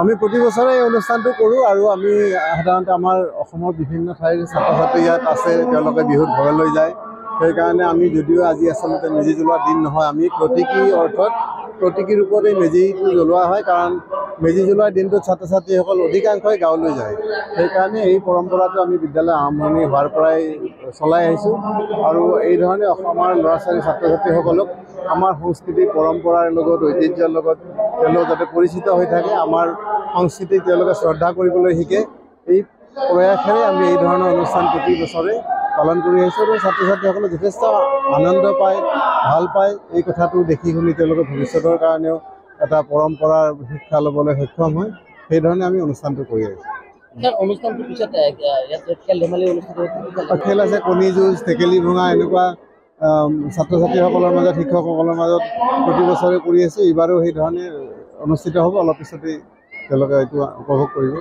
আমি প্ৰতি বছৰে এই অনুষ্ঠানটো কৰোঁ আৰু আমি সাধাৰণতে আমাৰ অসমৰ বিভিন্ন ঠাইৰ ছাত্ৰ ছাত্ৰী ইয়াত আছে, তেওঁলোকে বিহুত ঘৰলৈ যায়। সেইকাৰণে আমি যদিও আজি আচলতে মেজি জ্বলোৱাৰ দিন নহয়, আমি প্ৰতীকী অৰ্থত প্ৰতীকী ৰূপত এই মেজিটো জ্বলোৱা হয়, কাৰণ মেজি জ্বলোৱাৰ দিনটোত ছাত্ৰ ছাত্ৰীসকল অধিকাংশই গাঁৱলৈ যায়। সেইকাৰণে এই পৰম্পৰাটো আমি বিদ্যালয় আৰম্ভণি হোৱাৰ পৰাই চলাই আহিছোঁ আৰু এই ধৰণে আমাৰ ল'ৰা ছোৱালী ছাত্ৰ ছাত্ৰীসকলক আমাৰ সংস্কৃতি পৰম্পৰাৰ লগত ঐতিহ্যৰ লগত তেওঁলোক যাতে পৰিচিত হৈ থাকে, আমাৰ সংস্কৃতিক তেওঁলোকে শ্ৰদ্ধা কৰিবলৈ শিকে, এই প্ৰয়াসেৰে আমি এই ধৰণৰ অনুষ্ঠান প্ৰতি বছৰে পালন কৰি আহিছোঁ আৰু ছাত্ৰ ছাত্ৰীসকলে যথেষ্ট আনন্দ পায়, ভাল পায়। এই কথাটো দেখি শুনি তেওঁলোকে ভৱিষ্যতৰ কাৰণেও এটা পৰম্পৰাৰ শিক্ষা ল'বলৈ সক্ষম হয়। সেইধৰণে আমি অনুষ্ঠানটো কৰি আহিছোঁ। খেল আছে, কণী যুঁজ, টেকেলি ভঙা, এনেকুৱা ছাত্ৰ ছাত্ৰীসকলৰ মাজত শিক্ষকসকলৰ মাজত প্ৰতি বছৰে কৰি আছোঁ। এইবাৰো সেইধৰণে অনুষ্ঠিত হ'ব। অলপ পিছতেই তেওঁলোকে এইটো উপভোগ কৰিব।